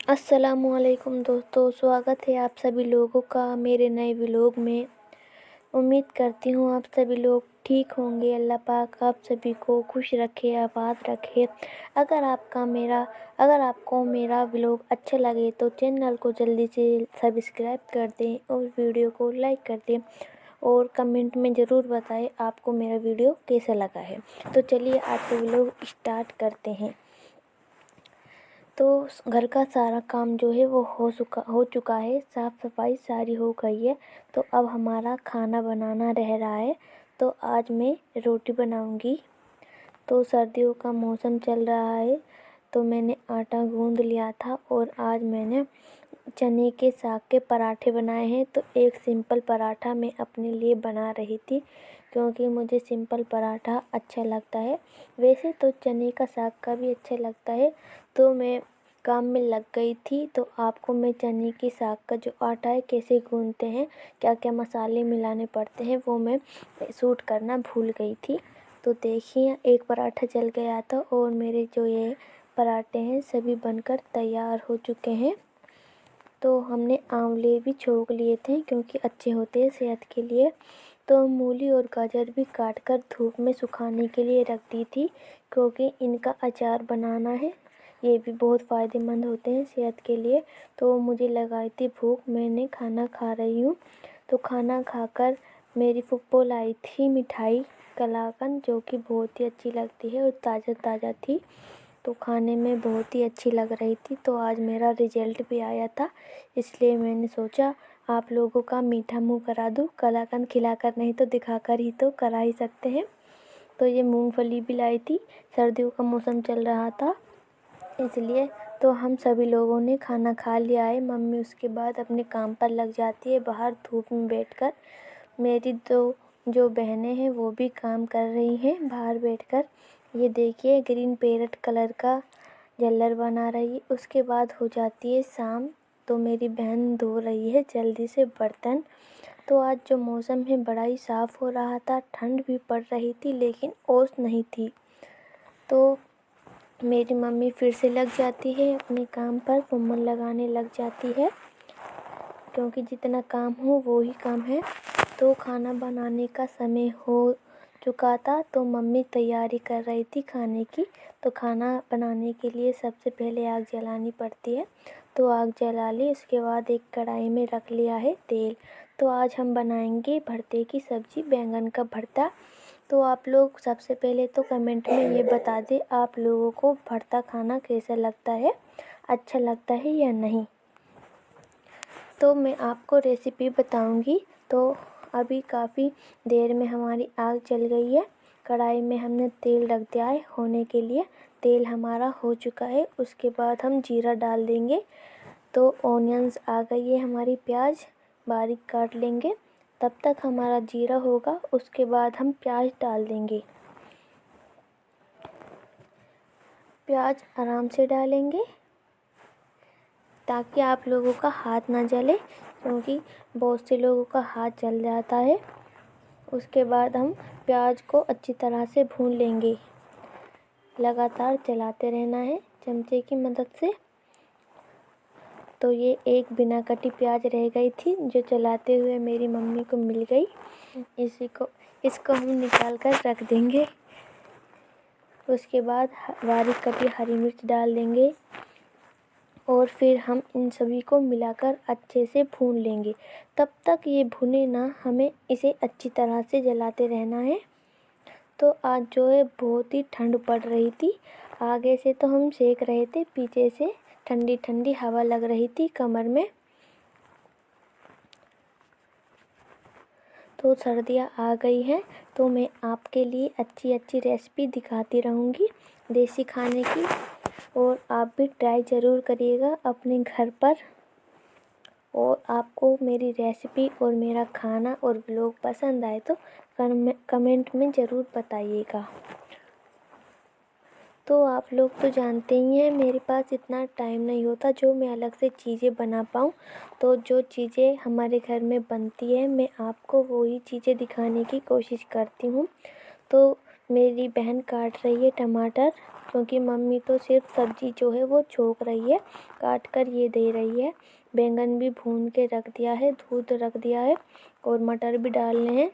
अस्सलामुअलैकुम दोस्तों, स्वागत है आप सभी लोगों का मेरे नए व्लॉग में। उम्मीद करती हूँ आप सभी लोग ठीक होंगे। अल्लाह पाक आप सभी को खुश रखे, आबाद रखे। अगर आपको मेरा व्लॉग अच्छा लगे तो चैनल को जल्दी से सब्सक्राइब कर दें और वीडियो को लाइक कर दें और कमेंट में ज़रूर बताएं आपको मेरा वीडियो कैसा लगा है। तो चलिए आज का व्लॉग स्टार्ट करते हैं। तो घर का सारा काम जो है वो हो चुका है, साफ़ सफाई सारी हो गई है। तो अब हमारा खाना बनाना रह रहा है। तो आज मैं रोटी बनाऊंगी। तो सर्दियों का मौसम चल रहा है, तो मैंने आटा गूंद लिया था और आज मैंने चने के साग के पराठे बनाए हैं। तो एक सिंपल पराठा मैं अपने लिए बना रही थी, क्योंकि मुझे सिंपल पराठा अच्छा लगता है। वैसे तो चने का साग का भी अच्छा लगता है। तो मैं काम में लग गई थी। तो आपको मैं चने की साग का जो आटा है कैसे गूंथते हैं, क्या क्या मसाले मिलाने पड़ते हैं, वो मैं शूट करना भूल गई थी। तो देखिए एक पराठा जल गया था और मेरे जो ये पराठे हैं सभी बनकर तैयार हो चुके हैं। तो हमने आंवले भी छोक लिए थे, क्योंकि अच्छे होते हैं सेहत के लिए। तो मूली और गाजर भी काट कर धूप में सुखाने के लिए रख दी थी, क्योंकि इनका अचार बनाना है। ये भी बहुत फ़ायदेमंद होते हैं सेहत के लिए। तो मुझे लगाई थी भूख, मैंने खाना खा रही हूँ। तो खाना खाकर मेरी फुप्पो लाई थी मिठाई कलाकंद, जो कि बहुत ही अच्छी लगती है और ताज़ा ताज़ा थी। तो खाने में बहुत ही अच्छी लग रही थी। तो आज मेरा रिज़ल्ट भी आया था, इसलिए मैंने सोचा आप लोगों का मीठा मुंह करा दूँ। कलाकंद खिलाकर नहीं तो दिखाकर ही तो करा ही सकते हैं। तो ये मूंगफली भी लाई थी, सर्दियों का मौसम चल रहा था इसलिए। तो हम सभी लोगों ने खाना खा लिया है। मम्मी उसके बाद अपने काम पर लग जाती है बाहर धूप में बैठकर। मेरी दो जो बहनें हैं वो भी काम कर रही हैं बाहर बैठकर। ये देखिए ग्रीन पैरेट कलर का झल्लर बना रही है। उसके बाद हो जाती है शाम। तो मेरी बहन धो रही है जल्दी से बर्तन। तो आज जो मौसम है बड़ा ही साफ़ हो रहा था, ठंड भी पड़ रही थी लेकिन ओस नहीं थी। तो मेरी मम्मी फिर से लग जाती है अपने काम पर, वो मन लगाने लग जाती है, क्योंकि जितना काम हो वो ही काम है। तो खाना बनाने का समय हो चुका था, तो मम्मी तैयारी कर रही थी खाने की। तो खाना बनाने के लिए सबसे पहले आग जलानी पड़ती है। तो आग जला ली, उसके बाद एक कढ़ाई में रख लिया है तेल। तो आज हम बनाएंगे भरते की सब्ज़ी, बैंगन का भरता। तो आप लोग सबसे पहले तो कमेंट में ये बता दें आप लोगों को भरता खाना कैसा लगता है, अच्छा लगता है या नहीं। तो मैं आपको रेसिपी बताऊंगी। तो अभी काफ़ी देर में हमारी आग जल गई है। कढ़ाई में हमने तेल रख दिया है होने के लिए। तेल हमारा हो चुका है, उसके बाद हम जीरा डाल देंगे। तो ऑनियंस आ गई है हमारी, प्याज बारीक काट लेंगे। तब तक हमारा जीरा होगा, उसके बाद हम प्याज डाल देंगे। प्याज आराम से डालेंगे ताकि आप लोगों का हाथ ना जले, क्योंकि बहुत से लोगों का हाथ जल जाता है। उसके बाद हम प्याज को अच्छी तरह से भून लेंगे। लगातार चलाते रहना है चमचे की मदद से। तो ये एक बिना कटी प्याज रह गई थी, जो चलाते हुए मेरी मम्मी को मिल गई। इसको हम निकाल कर रख देंगे। उसके बाद बारीक कटी हरी मिर्च डाल देंगे और फिर हम इन सभी को मिलाकर अच्छे से भून लेंगे। तब तक ये भुने ना, हमें इसे अच्छी तरह से जलाते रहना है। तो आज जो है बहुत ही ठंड पड़ रही थी। आगे से तो हम सेक रहे थे, पीछे से ठंडी ठंडी हवा लग रही थी कमर में। तो सर्दियाँ आ गई हैं, तो मैं आपके लिए अच्छी अच्छी रेसिपी दिखाती रहूँगी देसी खाने की। और आप भी ट्राई ज़रूर करिएगा अपने घर पर। और आपको मेरी रेसिपी और मेरा खाना और व्लॉग पसंद आए तो कमेंट में ज़रूर बताइएगा। तो आप लोग तो जानते ही हैं मेरे पास इतना टाइम नहीं होता जो मैं अलग से चीज़ें बना पाऊँ। तो जो चीज़ें हमारे घर में बनती है मैं आपको वही चीज़ें दिखाने की कोशिश करती हूँ। तो मेरी बहन काट रही है टमाटर। क्योंकि मम्मी तो सिर्फ सब्जी जो है वो छोक रही है, काट कर ये दे रही है। बैंगन भी भून के रख दिया है, दूध रख दिया है और मटर भी डालने हैं।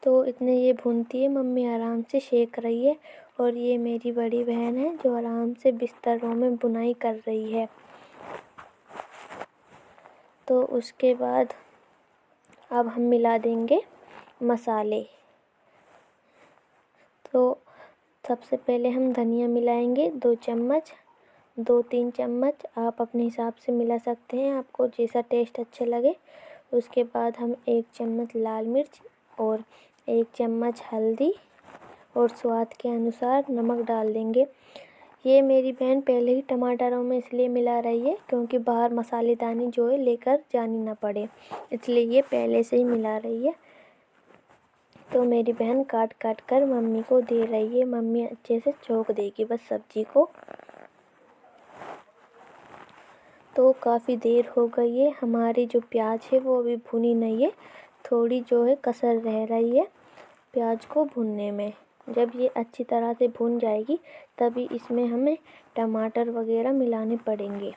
तो इतने ये भूनती है, मम्मी आराम से सेक रही है। और ये मेरी बड़ी बहन है जो आराम से बिस्तरों में बुनाई कर रही है। तो उसके बाद अब हम मिला देंगे मसाले। तो सबसे पहले हम धनिया मिलाएंगे 2 चम्मच, 2-3 चम्मच आप अपने हिसाब से मिला सकते हैं, आपको जैसा टेस्ट अच्छा लगे। उसके बाद हम 1 चम्मच लाल मिर्च और 1 चम्मच हल्दी और स्वाद के अनुसार नमक डाल देंगे। ये मेरी बहन पहले ही टमाटरों में इसलिए मिला रही है क्योंकि बाहर मसालेदानी जो है लेकर जानी ना पड़े, इसलिए ये पहले से ही मिला रही है। तो मेरी बहन काट काट कर मम्मी को दे रही है, मम्मी अच्छे से छोक देगी बस सब्जी को। तो काफ़ी देर हो गई है, हमारी जो प्याज है वो अभी भुनी नहीं है, थोड़ी जो है कसर रह रही है प्याज को भुनने में। जब ये अच्छी तरह से भुन जाएगी तभी इसमें हमें टमाटर वगैरह मिलाने पड़ेंगे।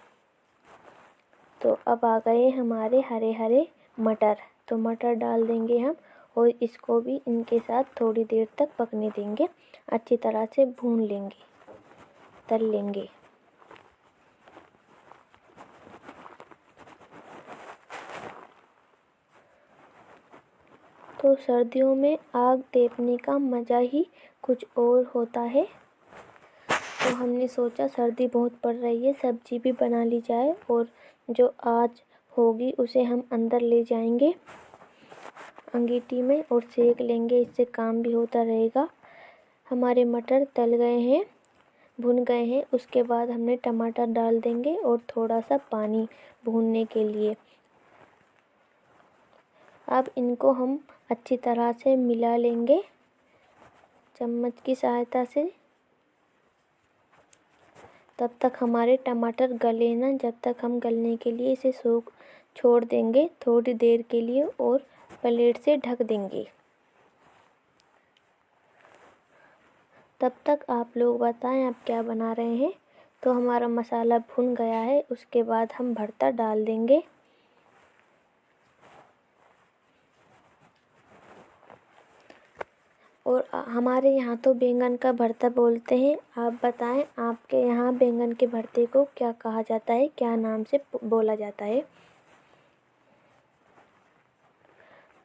तो अब आ गए हमारे हरे हरे मटर, तो मटर डाल देंगे हम और इसको भी इनके साथ थोड़ी देर तक पकने देंगे, अच्छी तरह से भून लेंगे, तल लेंगे। तो सर्दियों में आग टेपने का मज़ा ही कुछ और होता है। तो हमने सोचा सर्दी बहुत पड़ रही है, सब्जी भी बना ली जाए और जो आज होगी उसे हम अंदर ले जाएंगे अंगीठी में और सेक लेंगे, इससे काम भी होता रहेगा। हमारे मटर तल गए हैं, भुन गए हैं। उसके बाद हमने टमाटर डाल देंगे और थोड़ा सा पानी भूनने के लिए। अब इनको हम अच्छी तरह से मिला लेंगे चम्मच की सहायता से, तब तक हमारे टमाटर गले ना, जब तक हम गलने के लिए इसे छोड़ देंगे थोड़ी देर के लिए और प्लेट से ढक देंगे। तब तक आप लोग बताएं आप क्या बना रहे हैं। तो हमारा मसाला भुन गया है, उसके बाद हम भरता डाल देंगे। और हमारे यहाँ तो बैंगन का भरता बोलते हैं, आप बताएं आपके यहाँ बैंगन के भरते को क्या कहा जाता है, क्या नाम से बोला जाता है।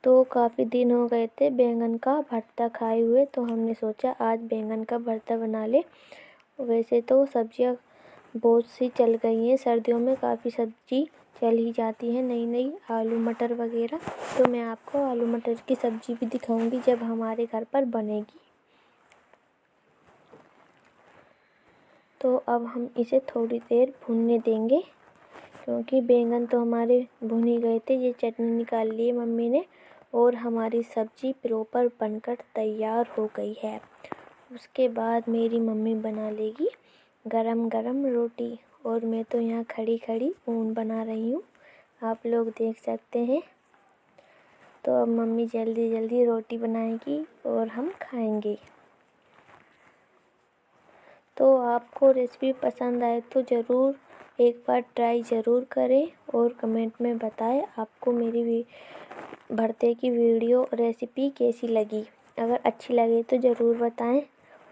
तो काफ़ी दिन हो गए थे बैंगन का भरता खाए हुए, तो हमने सोचा आज बैंगन का भरता बना ले। वैसे तो सब्जियाँ बहुत सी चल गई हैं, सर्दियों में काफ़ी सब्जी चल ही जाती है नई नई, आलू मटर वगैरह। तो मैं आपको आलू मटर की सब्ज़ी भी दिखाऊंगी जब हमारे घर पर बनेगी। तो अब हम इसे थोड़ी देर भूनने देंगे क्योंकि बैंगन तो हमारे भुन ही गए थे। ये चटनी निकाल ली है मम्मी ने और हमारी सब्ज़ी प्रॉपर बनकर तैयार हो गई है। उसके बाद मेरी मम्मी बना लेगी गरम गरम रोटी और मैं तो यहाँ खड़ी खड़ी ऊन बना रही हूँ, आप लोग देख सकते हैं। तो अब मम्मी जल्दी जल्दी रोटी बनाएगी और हम खाएंगे। तो आपको रेसिपी पसंद आए तो ज़रूर एक बार ट्राई ज़रूर करें और कमेंट में बताएं आपको मेरी भरते की वीडियो रेसिपी कैसी लगी। अगर अच्छी लगे तो ज़रूर बताएं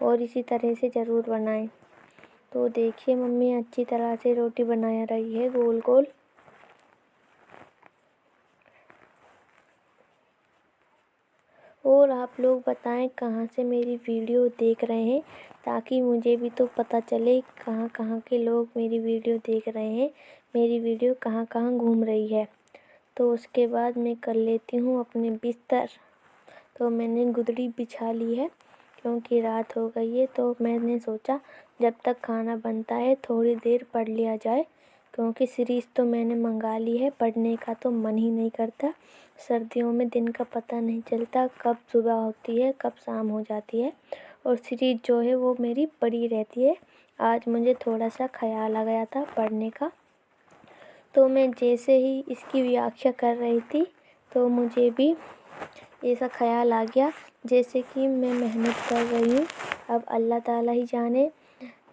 और इसी तरह से ज़रूर बनाएं। तो देखिए मम्मी अच्छी तरह से रोटी बना रही है गोल गोल। और आप लोग बताएं कहाँ से मेरी वीडियो देख रहे हैं, ताकि मुझे भी तो पता चले कहाँ कहाँ के लोग मेरी वीडियो देख रहे हैं, मेरी वीडियो कहाँ कहाँ घूम रही है। तो उसके बाद मैं कर लेती हूँ अपने बिस्तर। तो मैंने गुदड़ी बिछा ली है क्योंकि रात हो गई है। तो मैंने सोचा जब तक खाना बनता है थोड़ी देर पढ़ लिया जाए, क्योंकि सीरीज़ तो मैंने मंगा ली है, पढ़ने का तो मन ही नहीं करता। सर्दियों में दिन का पता नहीं चलता, कब सुबह होती है कब शाम हो जाती है, और सीरीज़ जो है वो मेरी पड़ी रहती है। आज मुझे थोड़ा सा ख्याल आ गया था पढ़ने का, तो मैं जैसे ही इसकी व्याख्या कर रही थी तो मुझे भी ऐसा ख़्याल आ गया जैसे कि मैं मेहनत कर रही हूँ। अब अल्लाह ताला ही जाने,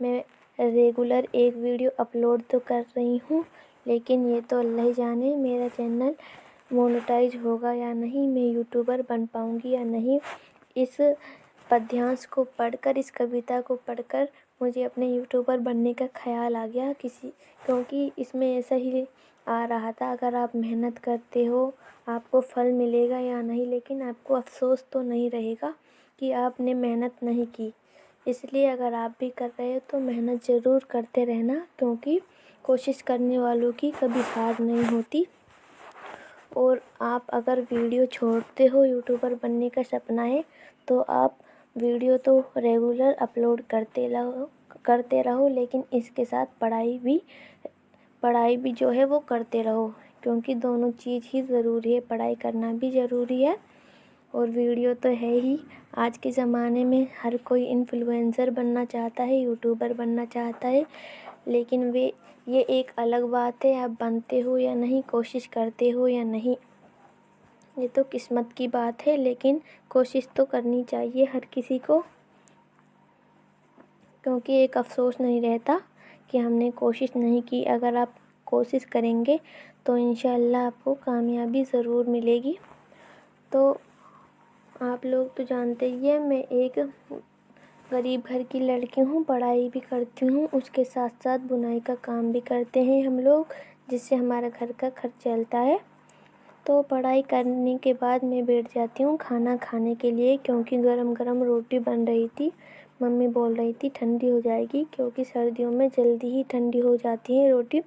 मैं रेगुलर एक वीडियो अपलोड तो कर रही हूँ, लेकिन ये तो अल्लाह ही जाने मेरा चैनल मोनेटाइज होगा या नहीं, मैं यूट्यूबर बन पाऊँगी या नहीं। इस पद्यांश को पढ़कर, इस कविता को पढ़कर मुझे अपने यूट्यूबर बनने का ख़्याल आ गया क्योंकि इसमें ऐसा ही आ रहा था, अगर आप मेहनत करते हो आपको फल मिलेगा या नहीं, लेकिन आपको अफ़सोस तो नहीं रहेगा कि आपने मेहनत नहीं की। इसलिए अगर आप भी कर रहे हो तो मेहनत ज़रूर करते रहना, क्योंकि कोशिश करने वालों की कभी हार नहीं होती। और आप अगर वीडियो छोड़ते हो, यूट्यूबर बनने का सपना है, तो आप वीडियो तो रेगुलर अपलोड करते रहो, लेकिन इसके साथ पढ़ाई भी जो है वो करते रहो, क्योंकि दोनों चीज़ ही ज़रूरी है। पढ़ाई करना भी ज़रूरी है और वीडियो तो है ही। आज के ज़माने में हर कोई इन्फ्लुएंसर बनना चाहता है, यूट्यूबर बनना चाहता है, लेकिन ये एक अलग बात है, आप बनते हो या नहीं, कोशिश करते हो या नहीं, ये तो किस्मत की बात है। लेकिन कोशिश तो करनी चाहिए हर किसी को, क्योंकि एक अफ़सोस नहीं रहता कि हमने कोशिश नहीं की। अगर आप कोशिश करेंगे तो इंशाअल्लाह आपको कामयाबी ज़रूर मिलेगी। तो आप लोग तो जानते ही हैं, मैं एक गरीब घर की लड़की हूँ, पढ़ाई भी करती हूँ, उसके साथ साथ बुनाई का काम भी करते हैं हम लोग, जिससे हमारा घर का खर्च चलता है। तो पढ़ाई करने के बाद मैं बैठ जाती हूँ खाना खाने के लिए, क्योंकि गरम गरम रोटी बन रही थी। मम्मी बोल रही थी ठंडी हो जाएगी, क्योंकि सर्दियों में जल्दी ही ठंडी हो जाती है रोटी।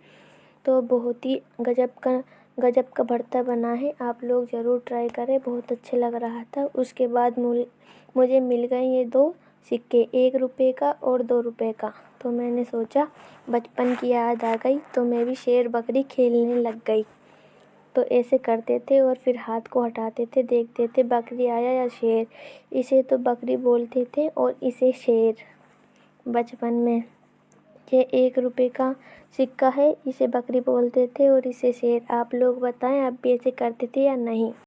तो बहुत ही गजब का भरता बना है, आप लोग ज़रूर ट्राई करें, बहुत अच्छा लग रहा था। उसके बाद मुझे मिल गए ये 2 सिक्के, 1 रुपये का और 2 रुपये का। तो मैंने सोचा बचपन की याद आ गई, तो मैं भी शेर बकरी खेलने लग गई। तो ऐसे करते थे और फिर हाथ को हटाते थे, देखते थे बकरी आया या शेर। इसे तो बकरी बोलते थे और इसे शेर। बचपन में ये 1 रुपये का सिक्का है, इसे बकरी बोलते थे और इसे शेर। आप लोग बताएं, आप भी ऐसे करते थे या नहीं?